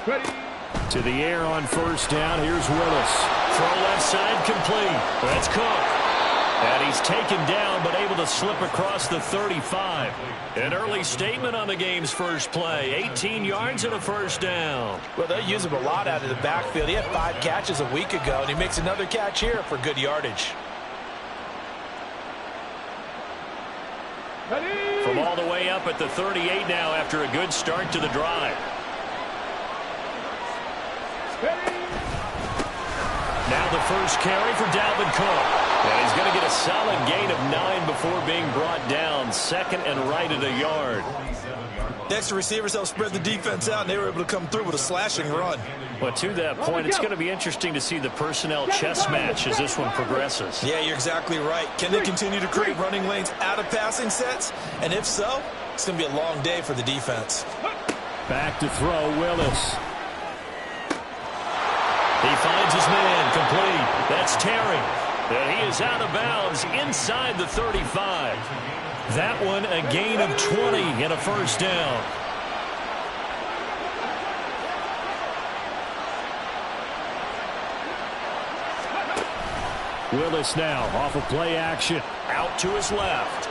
To the air on first down. Here's Willis. Throw left side complete. That's Cook. And he's taken down but able to slip across the 35. An early statement on the game's first play. 18 yards and a first down. Well, they use him a lot out of the backfield. He had 5 catches a week ago, and he makes another catch here for good yardage. From all the way up at the 38 now after a good start to the drive. Now the first carry for Dalvin Cook. And he's going to get a solid gain of 9 before being brought down. Second and right at a yard. The extra receivers helped spread the defense out, and they were able to come through with a slashing run. Well, to that point, it's going to be interesting to see the personnel chess match as this one progresses. Yeah, you're exactly right. Can they continue to create running lanes out of passing sets? And if so, it's going to be a long day for the defense. Back to throw, Willis. He finds his man complete. That's Terry. And he is out of bounds inside the 35. That one a gain of 20 and a first down. Willis now off of play action. Out to his left.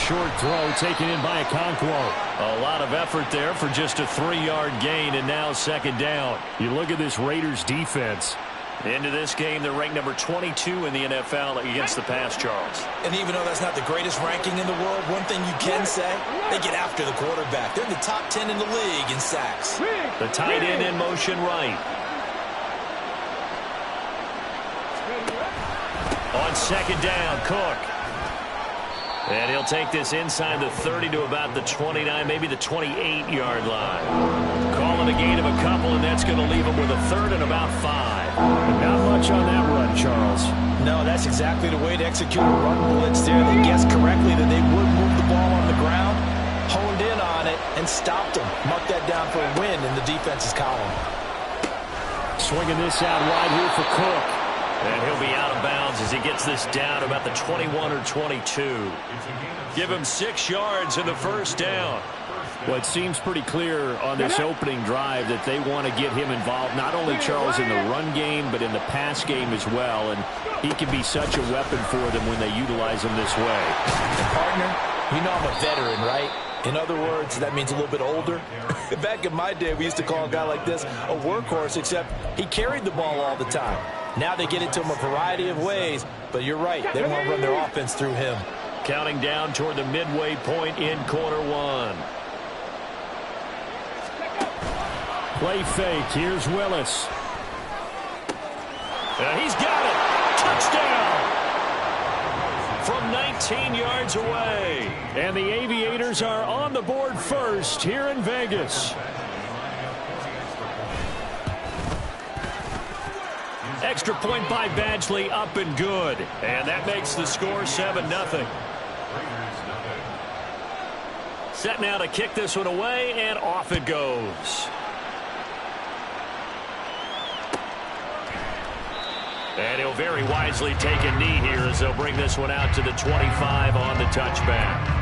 Short throw taken in by Okonkwo. A lot of effort there for just a 3-yard gain, and now second down. You look at this Raiders defense. Into this game, they're ranked number 22 in the NFL against the pass, Charles. And even though that's not the greatest ranking in the world, one thing you can say, they get after the quarterback. They're in the top 10 in the league in sacks. The tight end in motion right. On second down, Cook. And he'll take this inside the 30 to about the 29, maybe the 28-yard line. Calling a gain of a couple, and that's going to leave him with a third and about 5. Not much on that run, Charles. No, that's exactly the way to execute a run blitz there. They guessed correctly that they would move the ball on the ground, honed in on it, and stopped them. Mark that down for a win in the defense's column. Swinging this out wide here for Cook. And he'll be out of bounds as he gets this down about the 21 or 22. Give him 6 yards in the first down. Well, it seems pretty clear on this opening drive that they want to get him involved, not only, Charles, in the run game, but in the pass game as well. And he can be such a weapon for them when they utilize him this way. And partner, you know I'm a veteran, right? In other words, that means a little bit older. Back in my day, we used to call a guy like this a workhorse, except he carried the ball all the time. Now they get it to him a variety of ways, but you're right. They want to run their offense through him. Counting down toward the midway point in quarter 1. Play fake. Here's Willis. And he's got it. Touchdown. From 19 yards away. And the Aviators are on the board first here in Vegas. Extra point by Badgley, up and good. And that makes the score 7-0. Set now to kick this one away, and off it goes. And he'll very wisely take a knee here as they'll bring this one out to the 25 on the touchback.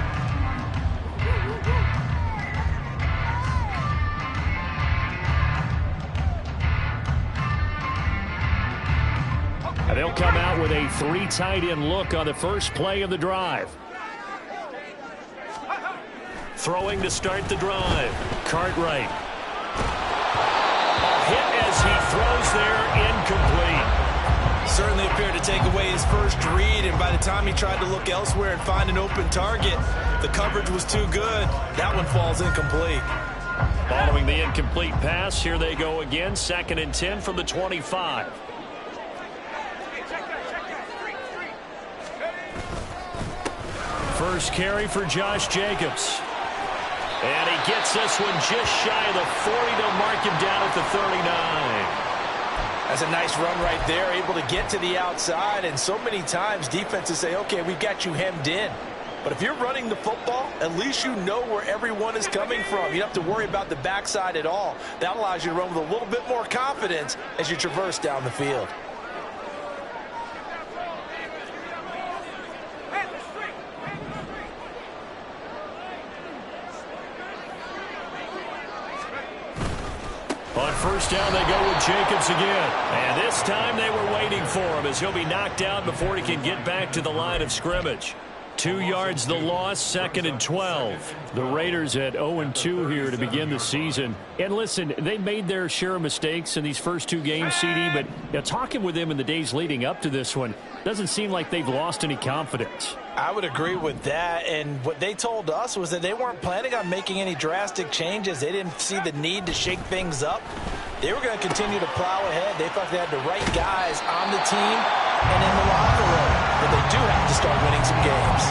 And they'll come out with a 3 tight end look on the first play of the drive. Throwing to start the drive. Cartwright. A hit as he throws there, incomplete. Certainly appeared to take away his first read, and by the time he tried to look elsewhere and find an open target, the coverage was too good. That one falls incomplete. Following the incomplete pass, here they go again. 2nd and 10 from the 25. First carry for Josh Jacobs. And he gets this one just shy of the 40. They'll mark him down at the 39. That's a nice run right there, able to get to the outside. And so many times defenses say, okay, we've got you hemmed in. But if you're running the football, at least you know where everyone is coming from. You don't have to worry about the backside at all. That allows you to run with a little bit more confidence as you traverse down the field. first down, they go with Jacobs again. And this time they were waiting for him as he'll be knocked out before he can get back to the line of scrimmage. 2 yards the loss, 2nd and 12. The Raiders at 0-2 here to begin the season. And listen, they made their share of mistakes in these first 2 games, CD, but talking with them in the days leading up to this one, doesn't seem like they've lost any confidence. I would agree with that, and what they told us was that they weren't planning on making any drastic changes. They didn't see the need to shake things up. They were going to continue to plow ahead. They thought they had the right guys on the team and in the locker room, but they do have to start winning some games.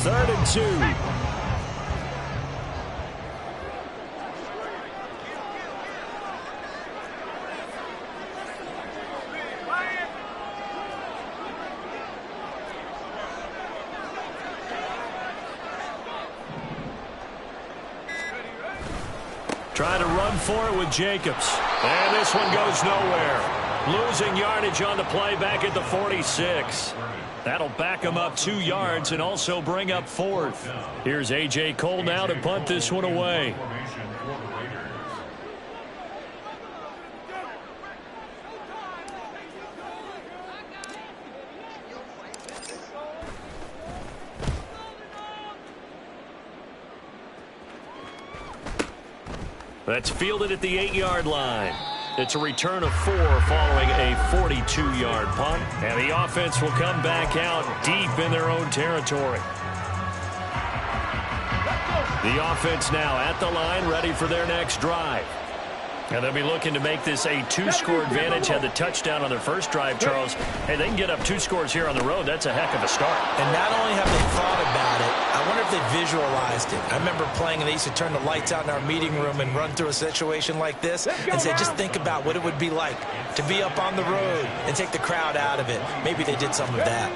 Third and 2. Trying to run for it with Jacobs. And this one goes nowhere. Losing yardage on the play back at the 46. That'll back him up 2 yards and also bring up 4th. Here's A.J. Cole now to punt this one away. That's fielded at the 8-yard line. It's a return of 4 following a 42-yard punt. And the offense will come back out deep in their own territory. The offense now at the line, ready for their next drive. And they'll be looking to make this a 2-score advantage. Had the touchdown on their first drive, Charles. Hey, they can get up 2 scores here on the road. That's a heck of a start. And not only have they thought about it, I wonder if they visualized it. I remember playing, and they used to turn the lights out in our meeting room and run through a situation like this and say, just think about what it would be like to be up on the road and take the crowd out of it. Maybe they did some of that.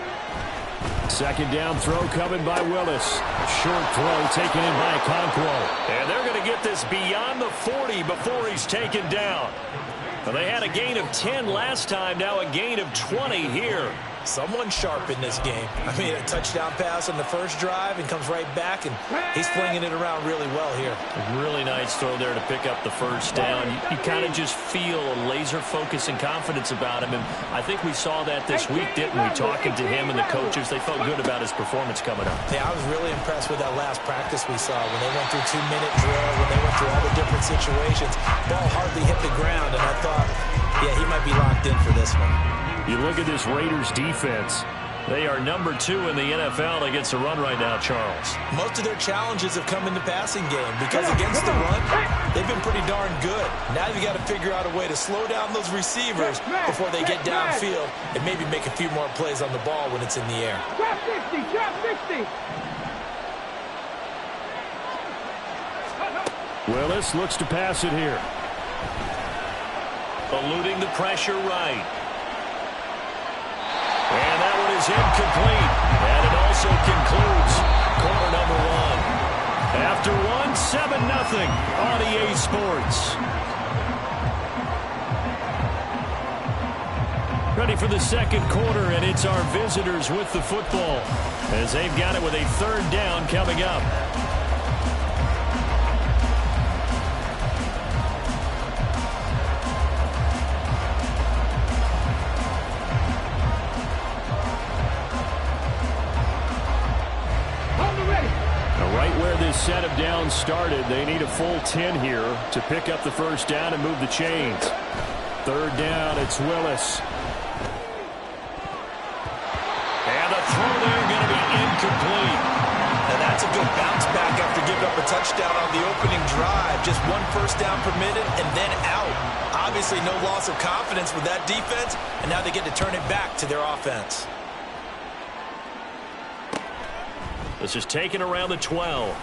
Second down throw coming by Willis. Short throw taken in by Okonkwo. And they're going to get this beyond the 40 before he's taken down. Well, they had a gain of 10 last time, now a gain of 20 here. Someone sharp in this game. I mean, a touchdown pass on the first drive and comes right back, and he's flinging it around really well here. A really nice throw there to pick up the first down. You kind of just feel a laser focus and confidence about him, and I think we saw that this week, didn't we? Talking to him and the coaches, they felt good about his performance coming up. Yeah, I was really impressed with that last practice we saw when they went through 2-minute drill, when they went through all the different situations. Ball hardly hit the ground, and I thought, yeah, he might be locked in for this one. You look at this Raiders defense. They are number 2 in the NFL against the run right now, Charles. Most of their challenges have come in the passing game because against the run, they've been pretty darn good. Now you've got to figure out a way to slow down those receivers before they get downfield and maybe make a few more plays on the ball when it's in the air. Trap 60, 60. Willis looks to pass it here. Eluding the pressure right. And that one is incomplete. And it also concludes quarter number 1. After 1, 7-0 on EA Sports. Ready for the second quarter, and it's our visitors with the football as they've got it with a 3rd down coming up. Set of downs started. They need a full 10 here to pick up the first down and move the chains. 3rd down, it's Willis. And the throw there going to be incomplete. Now that's a good bounce back after giving up a touchdown on the opening drive. Just 1 first down permitted and then out. Obviously no loss of confidence with that defense, and now they get to turn it back to their offense. This is taken around the 12.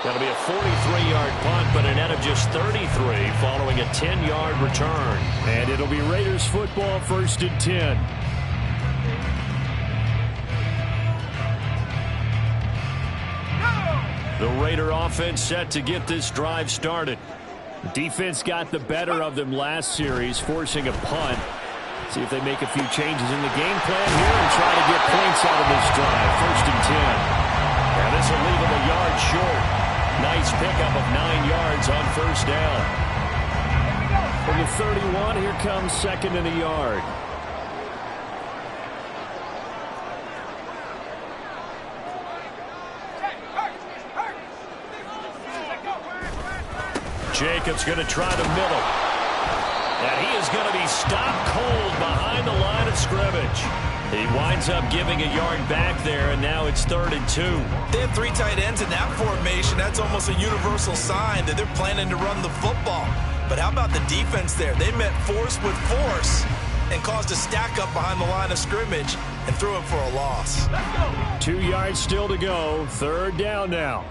That'll be a 43-yard punt, but a net of just 33 following a 10-yard return. And it'll be Raiders football, 1st and 10. The Raider offense set to get this drive started. Defense got the better of them last series, forcing a punt. See if they make a few changes in the game plan here and try to get points out of this drive. 1st and 10. And this will leave them a yard short. Nice pickup of 9 yards on 1st down. From the 31, here comes 2nd and a yard. Jacobs going to try the middle. And he is going to be stopped cold behind the line of scrimmage. He winds up giving a yard back there, and now it's 3rd and 2. They have 3 tight ends in that formation. That's almost a universal sign that they're planning to run the football. But how about the defense there? They met force with force and caused a stack up behind the line of scrimmage and threw it for a loss. 2 yards still to go. 3rd down now.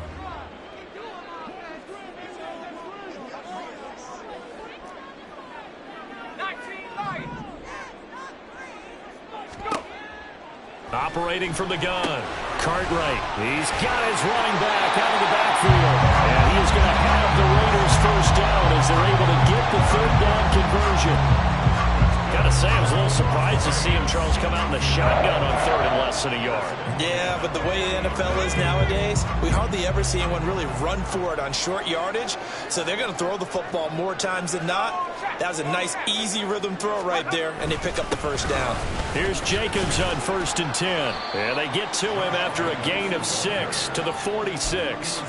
Operating from the gun. Cartwright. He's got his running back out of the backfield. And he is going to have the Raiders 1st down as they're able to get the 3rd down conversion. Got to say, I was a little surprised to see him, Charles, come out in the shotgun on 3rd and less than a yard. Yeah, but the way the NFL is nowadays, we hardly ever see anyone really run for it on short yardage. So they're going to throw the football more times than not. That was a nice, easy rhythm throw right there, and they pick up the 1st down. Here's Jacobs on 1st and 10. And they get to him after a gain of 6 to the 46.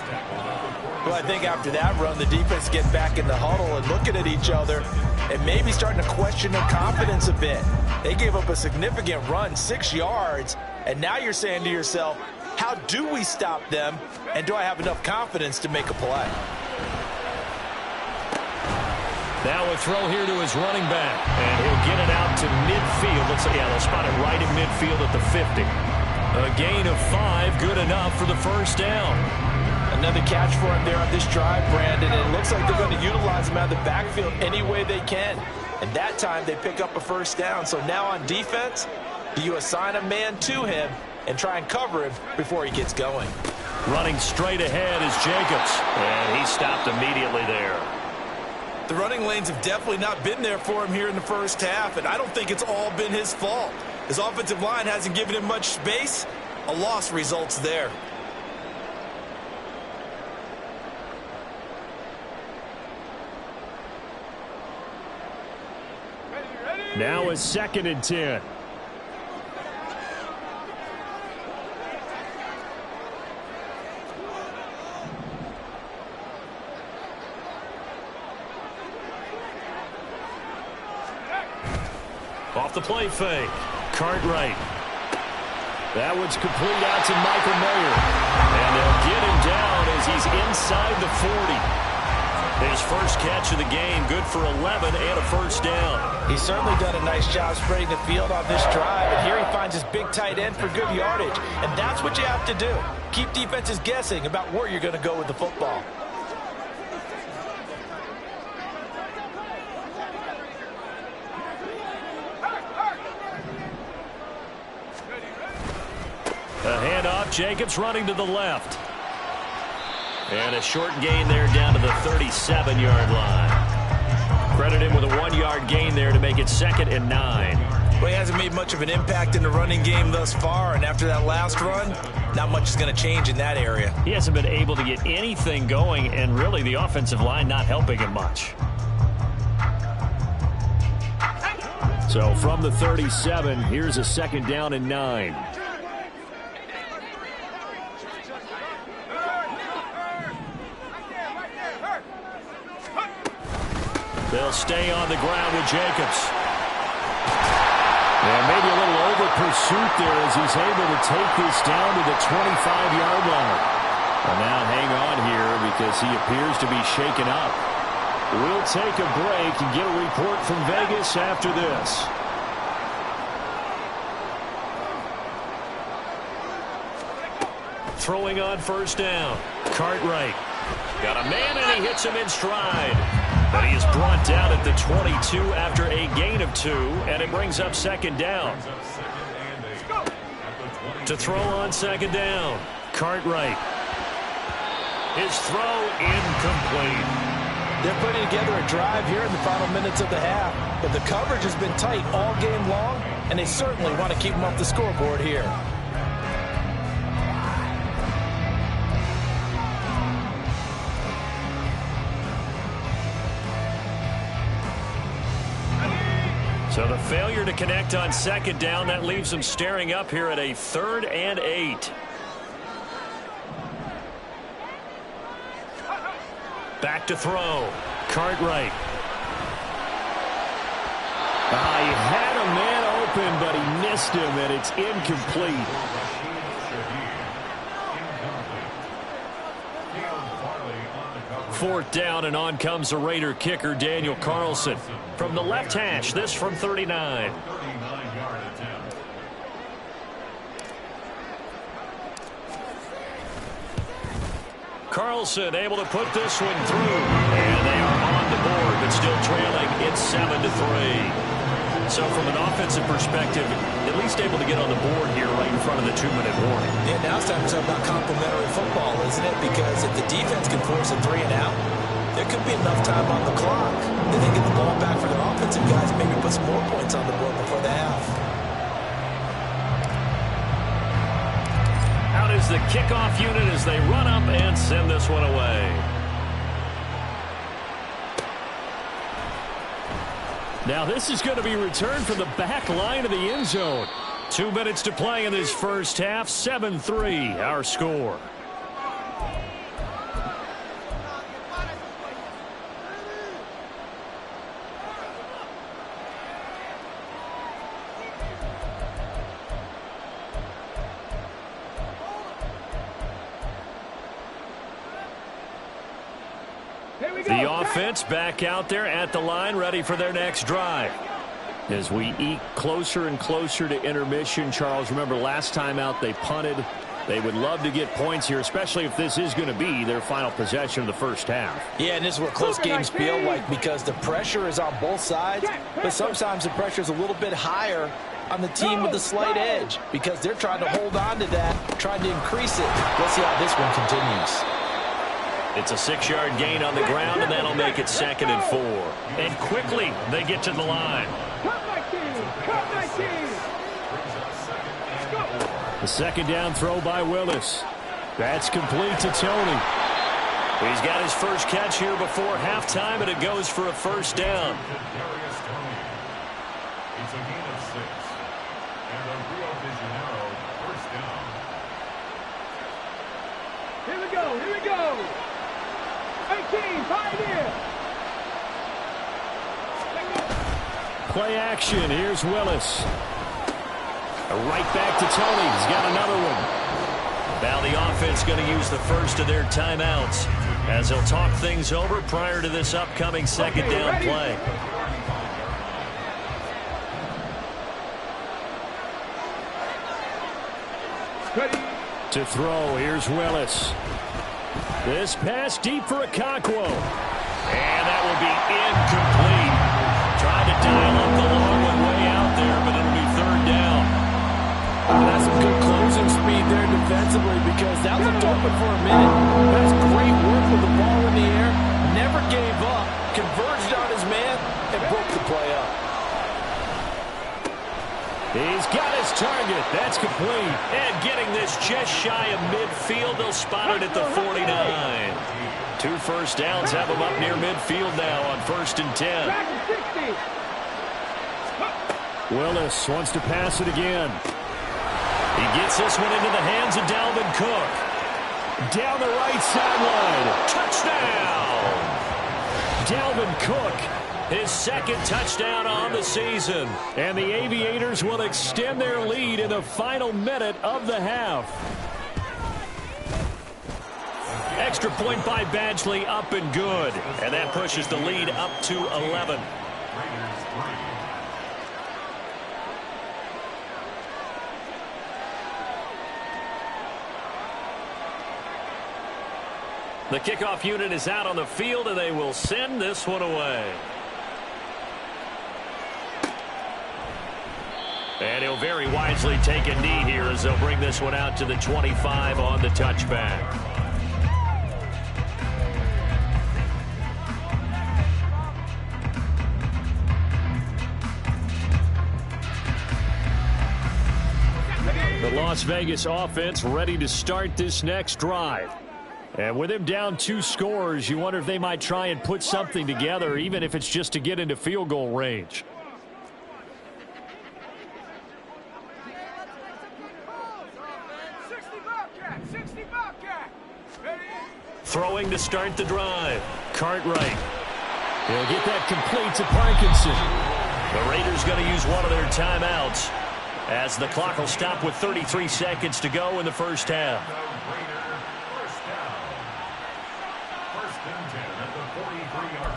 Well, I think after that run, the defense get back in the huddle and looking at each other and maybe starting to question their confidence a bit. They gave up a significant run, 6 yards, and now you're saying to yourself, how do we stop them, and do I have enough confidence to make a play? Now a throw here to his running back, and he'll get it out to midfield. Let's say, yeah, they'll spot it right in midfield at the 50. A gain of 5, good enough for the 1st down. Another catch for him there on this drive, Brandon, and it looks like they're going to utilize him out of the backfield any way they can. And that time they pick up a 1st down. So now on defense, do you assign a man to him and try and cover him before he gets going? Running straight ahead is Jacobs, and he stopped immediately there. The running lanes have definitely not been there for him here in the 1st half, and I don't think it's all been his fault. His offensive line hasn't given him much space. A loss results there. Now it's 2nd and 10. Off the play fake. Cartwright. That one's complete out to Michael Mayer. And they'll get him down as he's inside the 40. His first catch of the game, good for 11 and a 1st down. He's certainly done a nice job spreading the field on this drive, and here he finds his big tight end for good yardage. And that's what you have to do. Keep defenses guessing about where you're going to go with the football. A handoff, Jacobs running to the left. And a short gain there down to the 37-yard line. Credit him with a 1-yard gain there to make it 2nd and 9. Well, he hasn't made much of an impact in the running game thus far, and after that last run, not much is going to change in that area. He hasn't been able to get anything going, and really the offensive line not helping him much. So from the 37, here's a 2nd down and 9. They'll stay on the ground with Jacobs. And maybe a little over pursuit there as he's able to take this down to the 25-yard line. And now hang on here because he appears to be shaken up. We'll take a break and get a report from Vegas after this. Throwing on 1st down. Cartwright. Got a man and he hits him in stride. But he is brought down at the 22 after a gain of 2, and it brings up 2nd down. To throw on 2nd down, Cartwright. His throw incomplete. They're putting together a drive here in the final minutes of the half, but the coverage has been tight all game long, and they certainly want to keep them off the scoreboard here. So the failure to connect on second down, that leaves them staring up here at a 3rd and 8. Back to throw. Cartwright. He had a man open, but he missed him, and it's incomplete. Fourth down, and on comes the Raider kicker, Daniel Carlson. From the left hash, this from 39. Carlson able to put this one through. And they are on the board, but still trailing. It's 7-3. So from an offensive perspective, at least able to get on the board here right in front of the 2-minute warning. Yeah, now it's time to talk about complementary football, isn't it? Because if the defense can force a 3 and out, there could be enough time on the clock. If they get the ball back for their offensive guys, maybe put some more points on the board before the half. Out is the kickoff unit as they run up and send this one away. Now this is going to be returned from the back line of the end zone. 2 minutes to play in this first half. 7-3 our score. The offense back out there at the line, ready for their next drive. As we eke closer and closer to intermission, Charles, remember last time out they punted. They would love to get points here, especially if this is going to be their final possession of the first half. Yeah, and this is what close games feel like because the pressure is on both sides, but sometimes the pressure is a little bit higher on the team with the slight edge because they're trying to hold on to that, trying to increase it. Let's see how this one continues. It's a 6-yard gain on the ground, and that'll make it 2nd and 4. And quickly, they get to the line. The second down throw by Willis. That's complete to Tony. He's got his first catch here before halftime, and it goes for a first down. It's a gain of 6. And a Rio de Janeiro first down. Here we go, here we go. 18, Pioneer. Play action. Here's Willis. Right back to Tony. He's got another one. Now the offense going to use the first of their timeouts as they'll talk things over prior to this upcoming second down play. To throw, here's Willis. This pass deep for Okonkwo. And that will be incomplete. Tried to dial up the long one way out there, but it'll be 3rd down. That's some good closing speed there defensively because that looked open for a minute. That's great work with the ball in the air. Never gave up. Converged on his man and broke the play up. He's got his target. That's complete. And getting this just shy of midfield. They'll spot it at the 49. 2 first downs have them up near midfield now on 1st and 10. Willis wants to pass it again. He gets this one into the hands of Dalvin Cook. Down the right sideline. Touchdown! Dalvin Cook. His 2nd touchdown on the season. And the Aviators will extend their lead in the final minute of the half. Extra point by Badgley, up and good. And that pushes the lead up to 11. The kickoff unit is out on the field, and they will send this one away. And he'll very wisely take a knee here as they'll bring this one out to the 25 on the touchback. The Las Vegas offense ready to start this next drive. And with him down 2 scores, you wonder if they might try and put something together, even if it's just to get into field goal range. Throwing to start the drive. Cartwright. He'll get that complete to Parkinson. The Raiders going to use one of their timeouts as the clock will stop with 33 seconds to go in the first half. First down. First and 10 at the 43-yard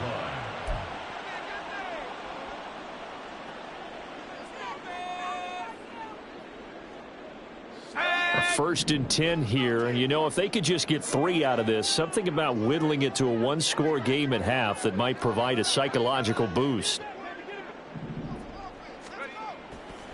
line. First and 10 here, and you know, if they could just get 3 out of this, something about whittling it to a 1-score game at half that might provide a psychological boost.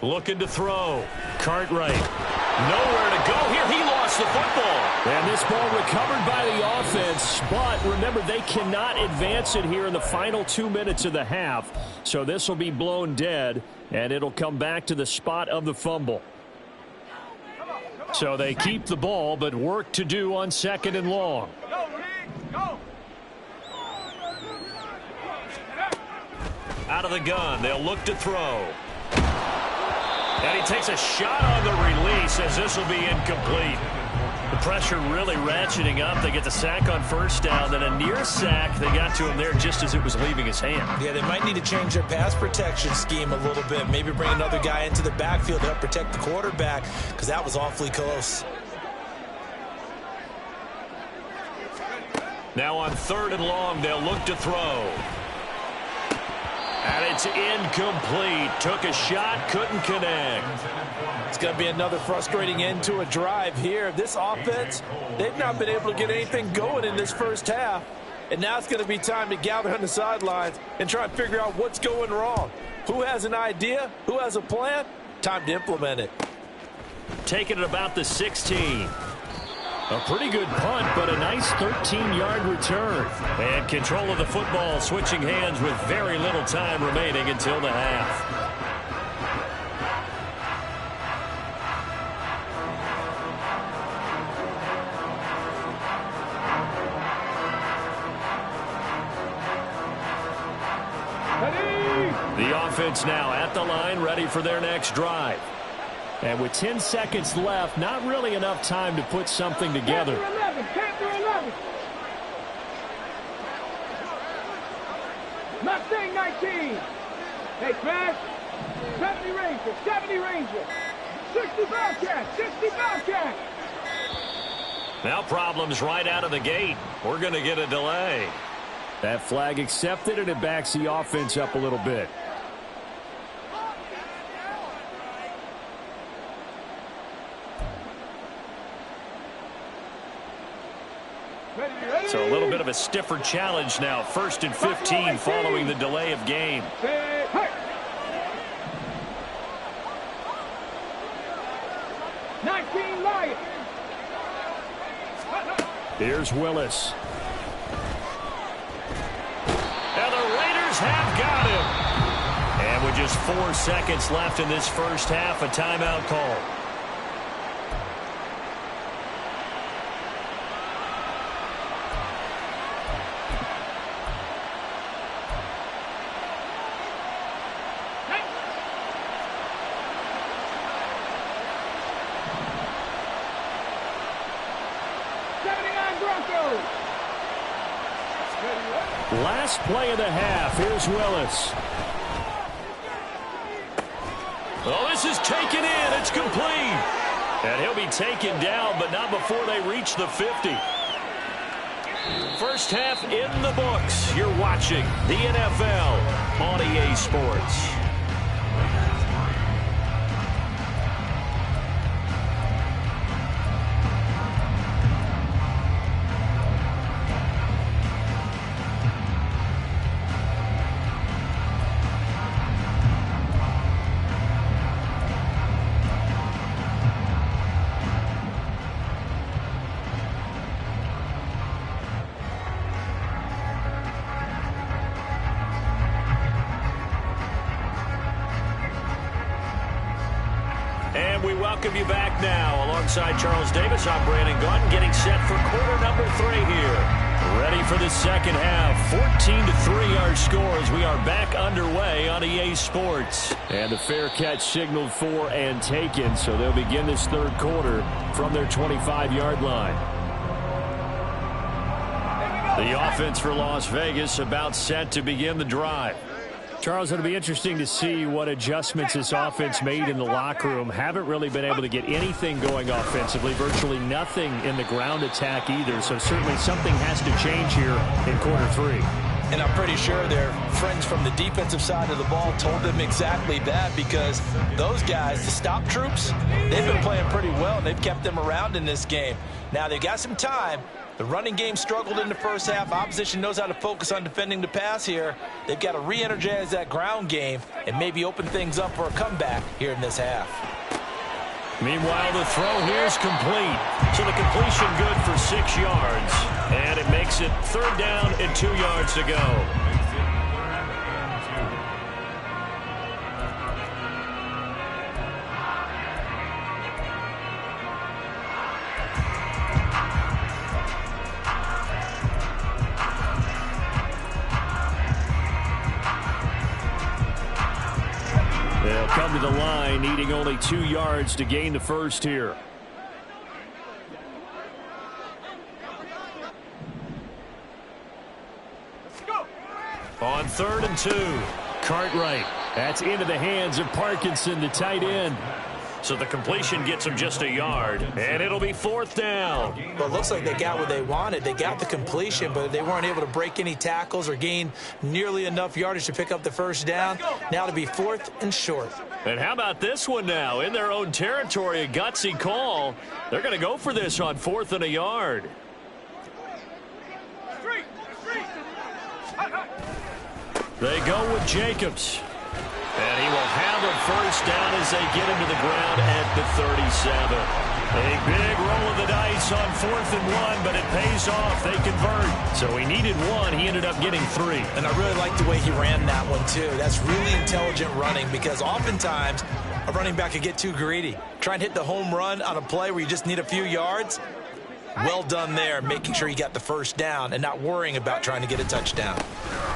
Looking to throw. Cartwright. Nowhere to go here. He lost the football. And this ball recovered by the offense, but remember, they cannot advance it here in the final 2 minutes of the half, so this will be blown dead, and it'll come back to the spot of the fumble. So they keep the ball, but work to do on 2nd and long. Out of the gun. They'll look to throw. And he takes a shot on the release as this will be incomplete. The pressure really ratcheting up. They get the sack on first down, then a near sack. They got to him there just as it was leaving his hand. Yeah, they might need to change their pass protection scheme a little bit. Maybe bring another guy into the backfield to help protect the quarterback, because that was awfully close. Now on 3rd and long, they'll look to throw. And it's incomplete. Took a shot, couldn't connect. It's going to be another frustrating end to a drive here. This offense, they've not been able to get anything going in this first half. And now it's going to be time to gather on the sidelines and try and figure out what's going wrong. Who has an idea? Who has a plan? Time to implement it. Taking it about the 16. A pretty good punt, but a nice 13-yard return. And control of the football, switching hands with very little time remaining until the half. The offense now at the line, ready for their next drive. And with 10 seconds left, not really enough time to put something together. 11. Mustang 19. Hey, Crash. 70 Ranger. 60 Bobcat. Now problems right out of the gate. We're going to get a delay. That flag accepted, and it backs the offense up a little bit. So a little bit of a stiffer challenge now. 1st and 15 following the delay of game. Here's Willis. And the Raiders have got him. And with just 4 seconds left in this first half, a timeout call. Last play of the half. Here's Willis. Oh, this is taken in. It's complete. And he'll be taken down, but not before they reach the 50. First half in the books. You're watching the NFL on EA Sports. welcome you back now. Alongside Charles Davis, I'm Brandon Gaudin, getting set for quarter number 3 here. Ready for the second half. 14-3 our score as we are back underway on EA Sports. And the fair catch signaled for and taken, so they'll begin this third quarter from their 25-yard line. The offense for Las Vegas about set to begin the drive. Charles, it'll be interesting to see what adjustments this offense made in the locker room. Haven't really been able to get anything going offensively, virtually nothing in the ground attack either. So certainly something has to change here in quarter 3. And I'm pretty sure their friends from the defensive side of the ball told them exactly that, because those guys, the stop troops, they've been playing pretty well, and they've kept them around in this game. Now, they've got some time. The running game struggled in the first half. Opposition knows how to focus on defending the pass here. They've got to re-energize that ground game and maybe open things up for a comeback here in this half. Meanwhile, the throw here is complete. So the completion good for 6 yards. And it makes it 3rd down and 2 yards to go. They'll come to the line, needing only 2 yards to gain the first here. On 3rd and 2. Cartwright. That's into the hands of Parkinson, the tight end. So the completion gets them just a yard, and it'll be 4th down. Well, it looks like they got what they wanted. They got the completion, but they weren't able to break any tackles or gain nearly enough yardage to pick up the first down. Now to be 4th and short. And how about this one now? In their own territory, a gutsy call. They're going to go for this on 4th and a yard. They go with Jacobs. And he will have a first down as they get him to the ground at the 37. A big roll of the dice on 4th and 1, but it pays off. They convert. So he needed 1. He ended up getting 3. And I really like the way he ran that one, too. That's really intelligent running, because oftentimes a running back could get too greedy. Try and hit the home run on a play where you just need a few yards. Well done there, making sure he got the first down and not worrying about trying to get a touchdown.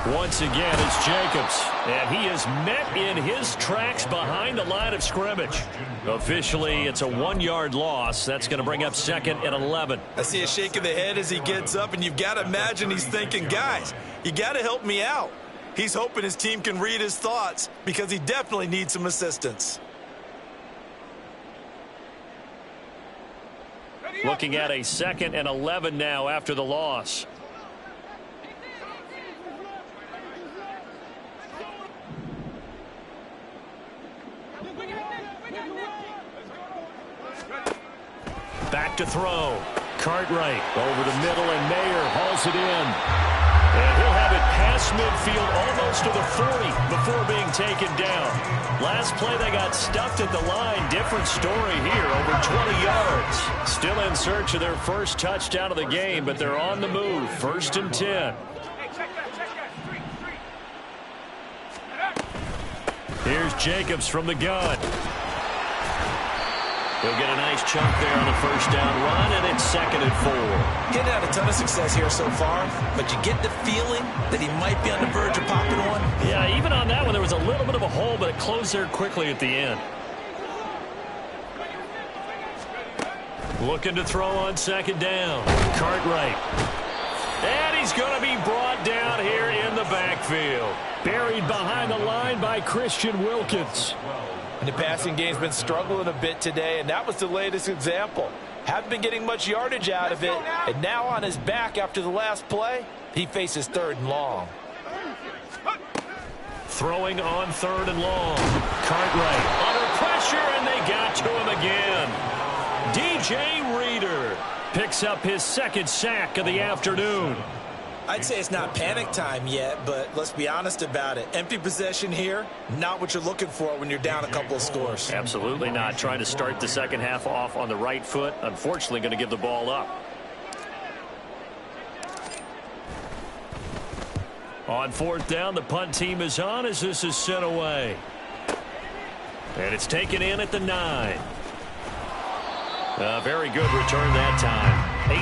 Once again, it's Jacobs, and he is met in his tracks behind the line of scrimmage. Officially, it's a 1-yard loss. That's going to bring up 2nd and 11. I see a shake of the head as he gets up, and you've got to imagine he's thinking, guys, you got to help me out. He's hoping his team can read his thoughts, because he definitely needs some assistance. Looking at a 2nd and 11 now after the loss. Back to throw. Cartwright over the middle, and Mayer hauls it in. And he'll have it past midfield, almost to the 40 before being taken down. Last play, they got stuffed at the line. Different story here, over 20 yards. Still in search of their first touchdown of the game, but they're on the move. 1st and 10. Here's Jacobs from the gun. He'll get a nice chunk there on the first down run, and it's 2nd and 4. Getting had a ton of success here so far, but you get the feeling that he might be on the verge of popping one. Yeah, even on that one, there was a little bit of a hole, but it closed there quickly at the end. Looking to throw on 2nd down. Cartwright. And he's going to be brought down here in the backfield. Buried behind the line by Christian Wilkins. And the passing game's been struggling a bit today, and that was the latest example. Haven't been getting much yardage out of it, and now on his back after the last play, he faces 3rd and long. Throwing on 3rd and long. Cartwright under pressure, and they got to him again. DJ Reader picks up his 2nd sack of the afternoon. I'd say it's not panic time yet, but let's be honest about it. Empty possession here, not what you're looking for when you're down a couple of scores. Absolutely not. Trying to start the second half off on the right foot. Unfortunately, going to give the ball up. On 4th down, the punt team is on as this is sent away. And it's taken in at the 9. A very good return that time.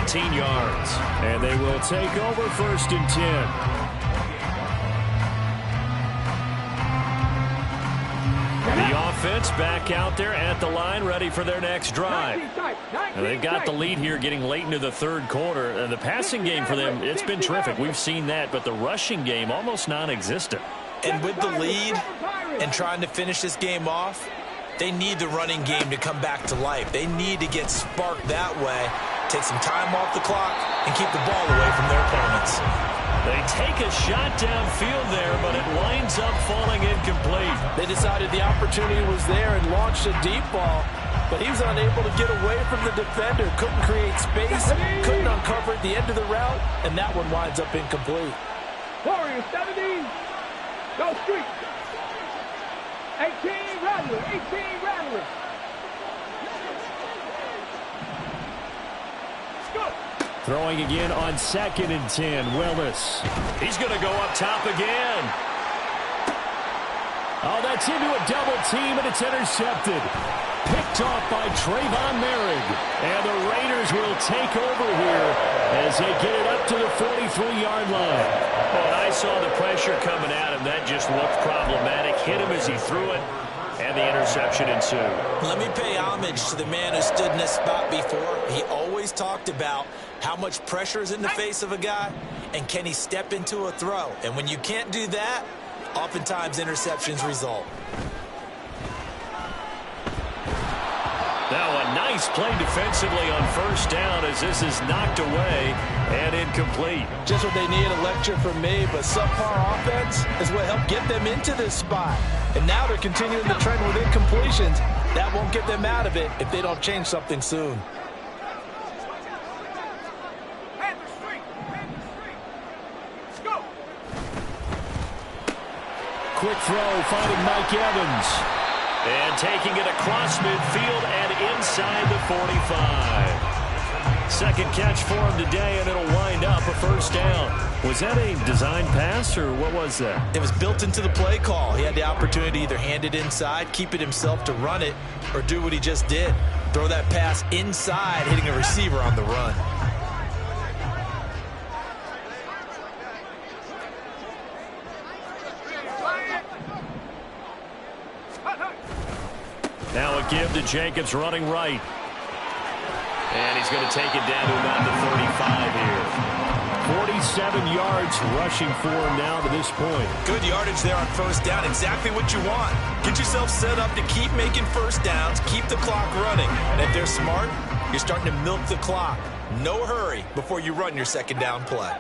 18 yards. And they will take over 1st and 10. The offense back out there at the line, ready for their next drive. They've got the lead here getting late into the 3rd quarter. The passing game for them, it's been terrific. We've seen that, but the rushing game almost non-existent. And with the lead and trying to finish this game off, they need the running game to come back to life. They need to get sparked that way, take some time off the clock, and keep the ball away from their opponents. They take a shot downfield there, but it winds up falling incomplete. They decided the opportunity was there and launched a deep ball, but he was unable to get away from the defender, couldn't create space, couldn't uncover at the end of the route, and that one winds up incomplete. Warriors 70, go street. 18 Rattler, 18 Rattler. Go. Throwing again on 2nd and 10, Willis. He's going to go up top again. Oh, that's into a double team, and it's intercepted. Picked off by Trayvon Merrick. And the Raiders will take over here as they get it up to the 43-yard line. Oh, and I saw the pressure coming at him. That just looked problematic. Hit him as he threw it, and the interception ensued. Let me pay homage to the man who stood in this spot before. He always talked about how much pressure is in the face of a guy, and can he step into a throw? And when you can't do that, oftentimes interceptions result. Now a nice play defensively on 1st down as this is knocked away and incomplete. Just what they need, a lecture from me, but subpar offense is what helped get them into this spot. And now they're continuing the trend with incompletions. That won't get them out of it if they don't change something soon. Quick throw, finding Mike Evans. And taking it across midfield and inside the 45. 2nd catch for him today, and it'll wind up a 1st down. Was that a design pass, or what was that? It was built into the play call. He had the opportunity to either hand it inside, keep it himself to run it, or do what he just did. Throw that pass inside, hitting a receiver on the run. Now a give to Jacobs running right. And he's going to take it down to about the 35 here. 47 yards rushing for him now to this point. Good yardage there on 1st down. Exactly what you want. Get yourself set up to keep making 1st downs, keep the clock running. And if they're smart, you're starting to milk the clock. No hurry before you run your 2nd down play.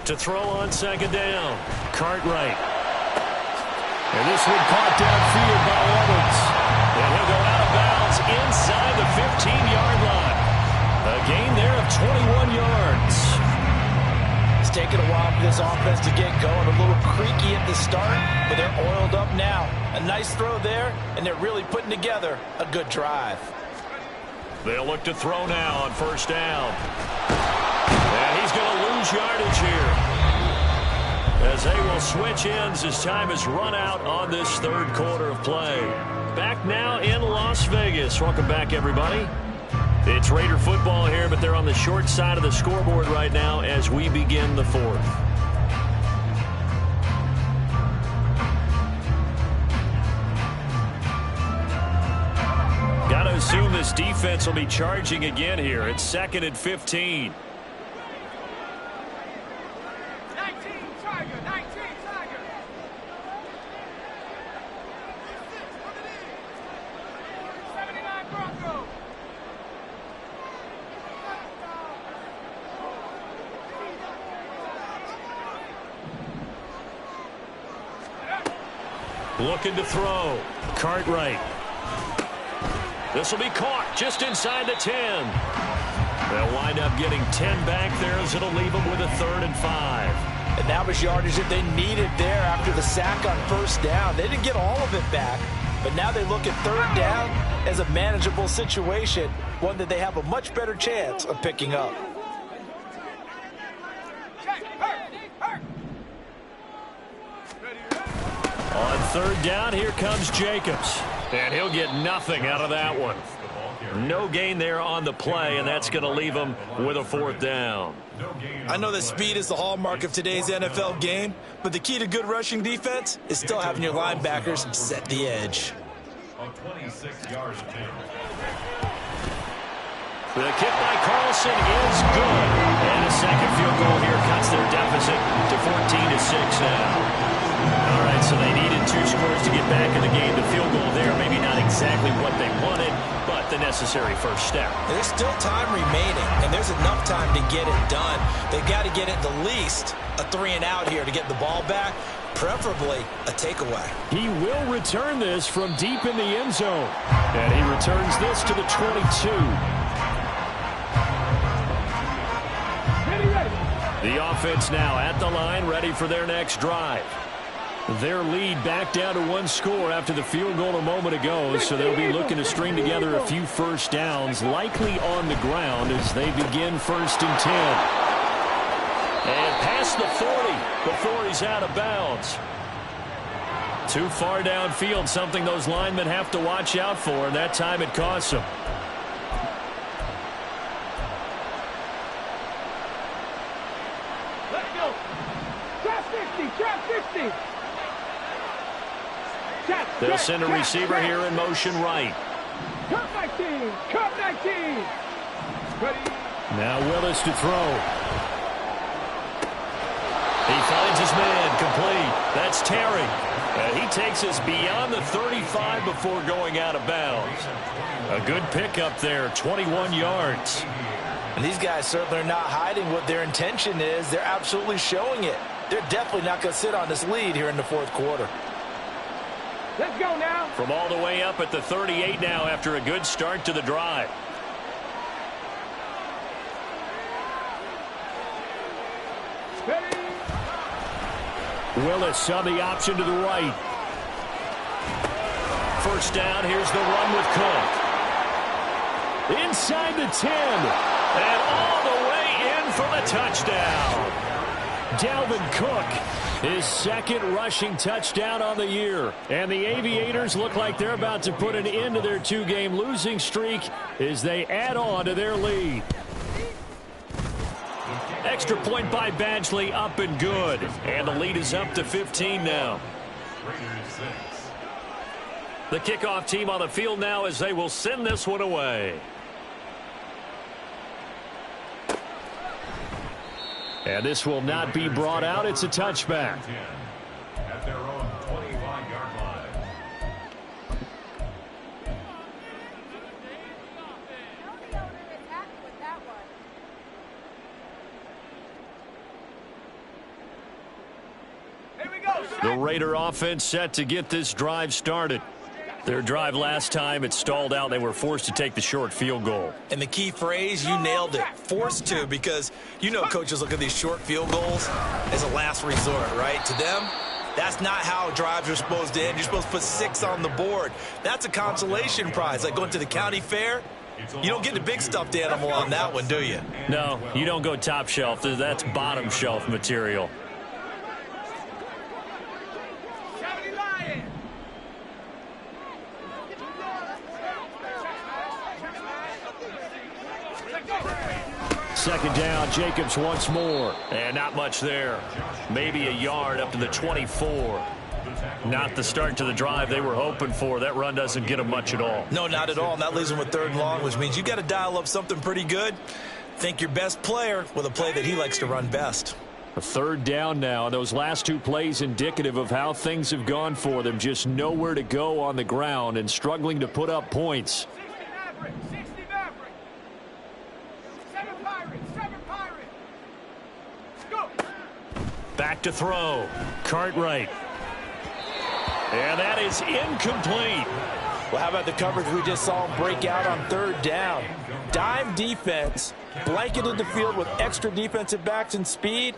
To throw on 2nd down. Cartwright. And this one caught downfield by Evans. And he'll go out of bounds inside the 15-yard line. A gain there of 21 yards. It's taken a while for this offense to get going. A little creaky at the start, but they're oiled up now. A nice throw there, and they're really putting together a good drive. They'll look to throw now on 1st down. And he's going to lose yardage here, as they will switch ends as time has run out on this 3rd quarter of play. Back now in Las Vegas. Welcome back, everybody. It's Raider football here, but they're on the short side of the scoreboard right now as we begin the 4th. Got to assume this defense will be charging again here. It's 2nd and 15. Looking to throw. Cartwright. This will be caught just inside the 10. They'll wind up getting 10 back there as it'll leave them with a 3rd and 5. And that was yardage that they needed there after the sack on 1st down. They didn't get all of it back, but now they look at 3rd down as a manageable situation, one that they have a much better chance of picking up. On third down, here comes Jacobs. And he'll get nothing out of that one. No gain there on the play, and that's going to leave him with a fourth down. I know that speed is the hallmark of today's NFL game, but the key to good rushing defense is still having your linebackers set the edge. The kick by Carlson is good. And a second field goal here cuts their deficit to 14-6 now. All right, so they needed 2 scores to get back in the game. The field goal there, maybe not exactly what they wanted, but the necessary first step. There's still time remaining, and there's enough time to get it done. They've got to get at the least a 3-and-out here to get the ball back, preferably a takeaway. He will return this from deep in the end zone. And he returns this to the 22. The offense now at the line, ready for their next drive. Their lead back down to 1 score after the field goal a moment ago, so they'll be looking to string together a few first downs, likely on the ground as they begin 1st and 10. And past the 40 before he's out of bounds. Too far downfield, something those linemen have to watch out for, and that time it costs them. Let's go. Trap 60, trap 60. They'll send a receiver here in motion right. Cup 19, Cup 19. Ready. Now Willis to throw. He finds his man complete. That's Terry. And he takes us beyond the 35 before going out of bounds. A good pickup there, 21 yards. And these guys certainly are not hiding what their intention is. They're absolutely showing it. They're definitely not going to sit on this lead here in the 4th quarter. Let's go now. From all the way up at the 38 now after a good start to the drive. Ready. Willis on the option to the right. First down, here's the run with Cook. Inside the 10. And all the way in for the touchdown. Dalvin Cook, his 2nd rushing touchdown on the year. And the Aviators look like they're about to put an end to their 2-game losing streak as they add on to their lead. Extra point by Badgley, up and good. And the lead is up to 15 now. The kickoff team on the field now as they will send this one away. And this will not be brought out. It's a touchback. At their own 25-yard line. Here we go. The Raider offense set to get this drive started. Their drive last time, it stalled out. They were forced to take the short field goal. And the key phrase, you nailed it, forced to, because you know coaches look at these short field goals as a last resort, right? To them, that's not how drives are supposed to end. You're supposed to put 6 on the board. That's a consolation prize, like going to the county fair. You don't get the big stuffed animal on that one, do you? No, you don't go top shelf. That's bottom shelf material. Second down, Jacobs once more. And not much there. Maybe a yard up to the 24. Not the start to the drive they were hoping for. That run doesn't get them much at all. No, not at all. And that leaves them with 3rd and long, which means you got to dial up something pretty good. Think your best player with a play that he likes to run best. A 3rd down now. Those last 2 plays indicative of how things have gone for them. Just nowhere to go on the ground and struggling to put up points. 60 Maverick. 7 Pirates. 7 Pirates. Go. Back to throw. Cartwright. And that is incomplete. Well, how about the coverage we just saw him break out on 3rd down? Dime defense, blanketed the field with extra defensive backs and speed,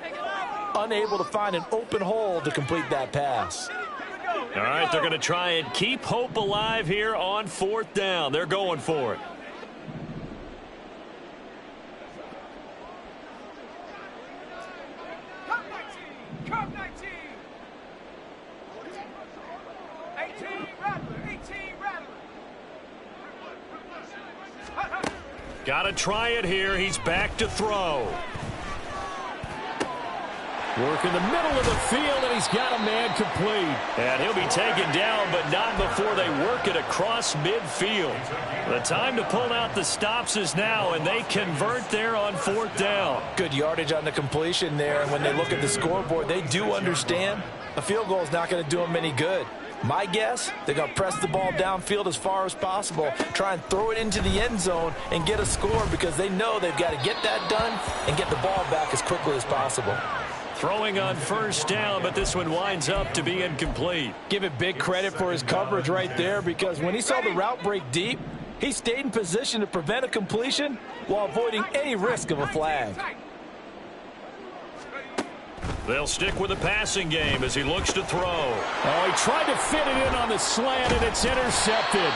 unable to find an open hole to complete that pass. All right, they're going to try and keep hope alive here on 4th down. They're going for it. Cup 19. Cup 19. Got to try it here. He's back to throw. Work in the middle of the field, and he's got a man complete. And he'll be taken down, but not before they work it across midfield. The time to pull out the stops is now, and they convert there on 4th down. Good yardage on the completion there, and when they look at the scoreboard, they do understand a field goal is not going to do them any good. My guess, they're going to press the ball downfield as far as possible, try and throw it into the end zone and get a score because they know they've got to get that done and get the ball back as quickly as possible. Throwing on 1st down, but this one winds up to be incomplete. Give it big credit for his coverage right there because when he saw the route break deep, he stayed in position to prevent a completion while avoiding any risk of a flag. They'll stick with the passing game as he looks to throw. Oh, he tried to fit it in on the slant, and it's intercepted.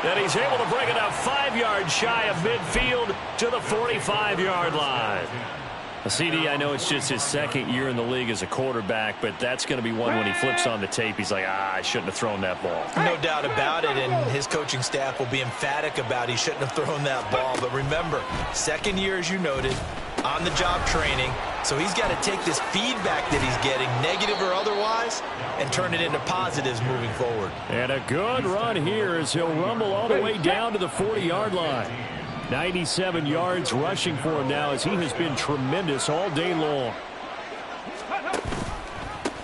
And he's able to bring it out 5 yards shy of midfield to the 45-yard line. CD, I know it's just his 2nd year in the league as a quarterback, but that's going to be one when he flips on the tape, he's like, I shouldn't have thrown that ball. No doubt about it, and his coaching staff will be emphatic about he shouldn't have thrown that ball. But remember, 2nd year, as you noted, on-the-job training, so he's got to take this feedback that he's getting, negative or otherwise, and turn it into positives moving forward. And a good run here as he'll rumble all the way down to the 40-yard line. 97 yards rushing for him now as he has been tremendous all day long.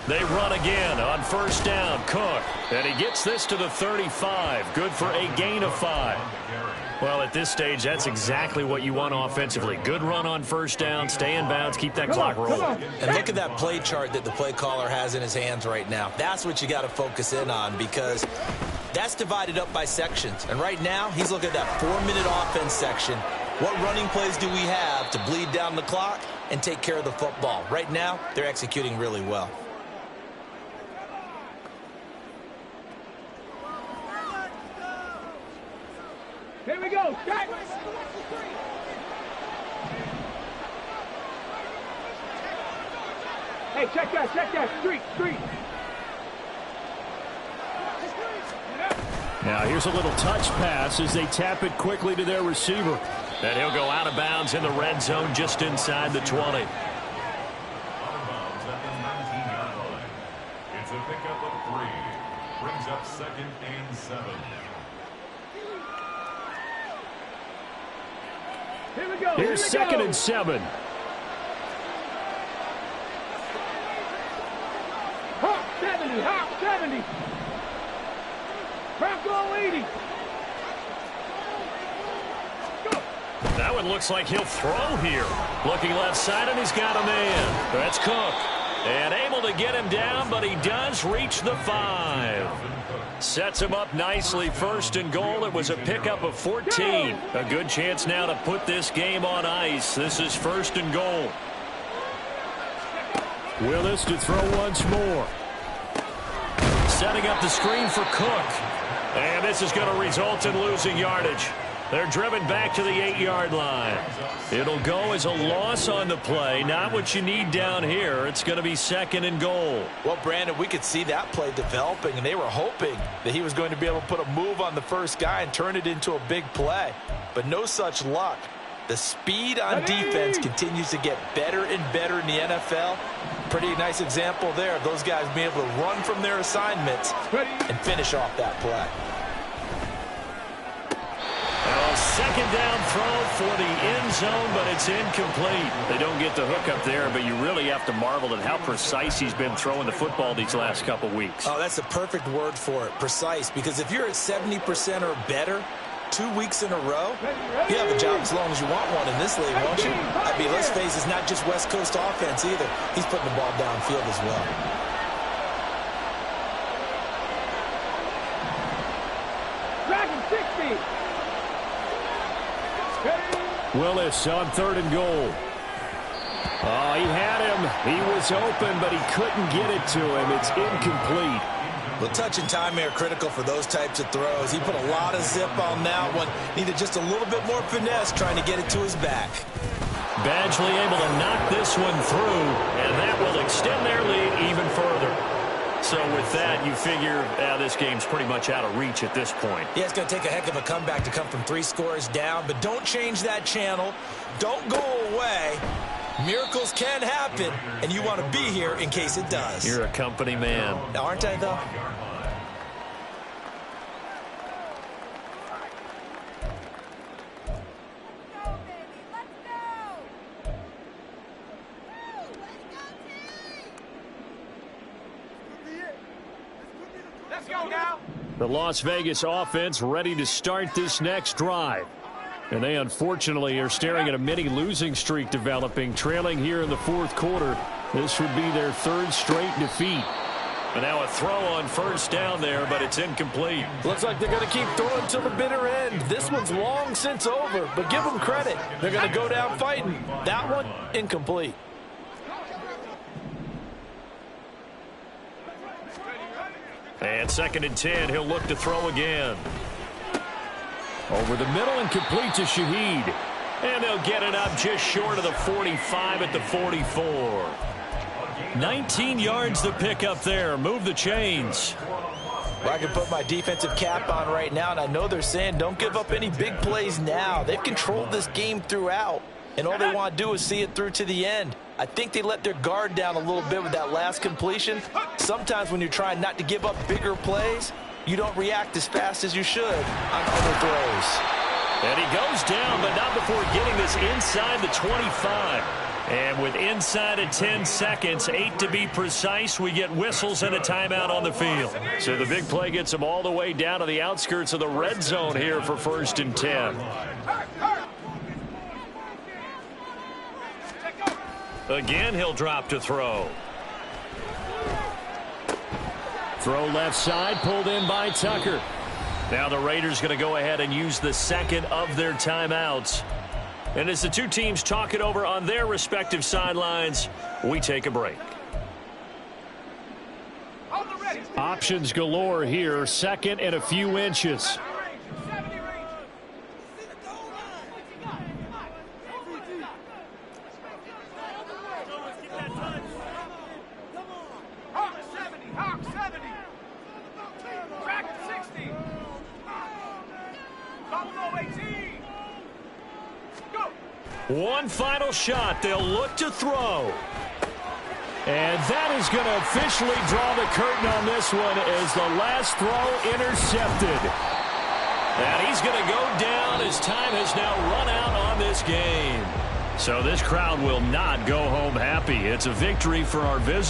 They run again on 1st down. Cook. And he gets this to the 35. Good for a gain of 5. Well, at this stage, that's exactly what you want offensively. Good run on 1st down. Stay in bounds. Keep that clock rolling. And look at that play chart that the play caller has in his hands right now. That's what you got to focus in on because that's divided up by sections. And right now, he's looking at that 4-minute offense section. What running plays do we have to bleed down the clock and take care of the football? Right now, they're executing really well. Here we go. Check. Hey, check that. Street. Now here's a little touch pass as they tap it quickly to their receiver. And he'll go out of bounds in the red zone just inside the 20. Out of bounds at the 19-yard line. It's a pickup of 3. Brings up 2nd and 7. Here we go. Here's 2nd and 7. Hop 70. Bronco 80. Go. That one looks like he'll throw here. Looking left side, and he's got a man. That's Cook. And able to get him down, but he does reach the 5. Sets him up nicely. 1st and goal. It was a pickup of 14. A good chance now to put this game on ice. This is 1st and goal. Willis to throw once more. Setting up the screen for Cook. And this is going to result in losing yardage. They're driven back to the 8-yard line. It'll go as a loss on the play. Not what you need down here. It's going to be 2nd and goal. Well, Brandon, we could see that play developing, and they were hoping that he was going to be able to put a move on the first guy and turn it into a big play. But no such luck. The speed on defense continues to get better and better in the NFL. Pretty nice example there of those guys being able to run from their assignments and finish off that play. A 2nd down throw for the end zone, but it's incomplete. They don't get the hook up there, but you really have to marvel at how precise he's been throwing the football these last couple weeks. Oh, that's a perfect word for it, precise, because if you're at 70% or better 2 weeks in a row, you have a job as long as you want one in this league, won't you? I mean, let's face it, it's not just West Coast offense either. He's putting the ball downfield as well. Dragon 60. Willis on 3rd and goal. Oh, he had him. He was open, but he couldn't get it to him. It's incomplete. Well, touch and time are critical for those types of throws. He put a lot of zip on that one. Needed just a little bit more finesse trying to get it to his back. Badgley able to knock this one through, and that will extend their lead even further. So with that, you figure this game's pretty much out of reach at this point. Yeah, it's going to take a heck of a comeback to come from 3 scores down, but don't change that channel. Don't go away. Miracles can happen, and you want to be here in case it does. You're a company man. Aren't I, though? The Las Vegas offense ready to start this next drive. And they unfortunately are staring at a mini losing streak developing, trailing here in the 4th quarter. This would be their 3rd straight defeat. And now a throw on first down there, but it's incomplete. Looks like they're going to keep throwing till the bitter end. This one's long since over, but give them credit. They're going to go down fighting. That one, incomplete. And 2nd and 10, he'll look to throw again. Over the middle and complete to Shaheed. And they'll get it up just short of the 45 at the 44. 19 yards to pick up there. Move the chains. Well, I can put my defensive cap on right now, and I know they're saying don't give up any big plays now. They've controlled this game throughout, and all they want to do is see it through to the end. I think they let their guard down a little bit with that last completion. Sometimes when you're trying not to give up bigger plays, you don't react as fast as you should on other throws. And he goes down, but not before getting this inside the 25. And with inside of 10 seconds, 8 to be precise, we get whistles and a timeout on the field. So the big play gets them all the way down to the outskirts of the red zone here for 1st and 10. Again, he'll drop to throw. Throw left side, pulled in by Tucker. Now the Raiders going to go ahead and use the 2nd of their timeouts. And as the two teams talk it over on their respective sidelines, we take a break. Options galore here. 2nd and a few inches. One final shot. They'll look to throw. And that is going to officially draw the curtain on this one as the last throw intercepted. And he's going to go down as time has now run out on this game. So this crowd will not go home happy. It's a victory for our visitors.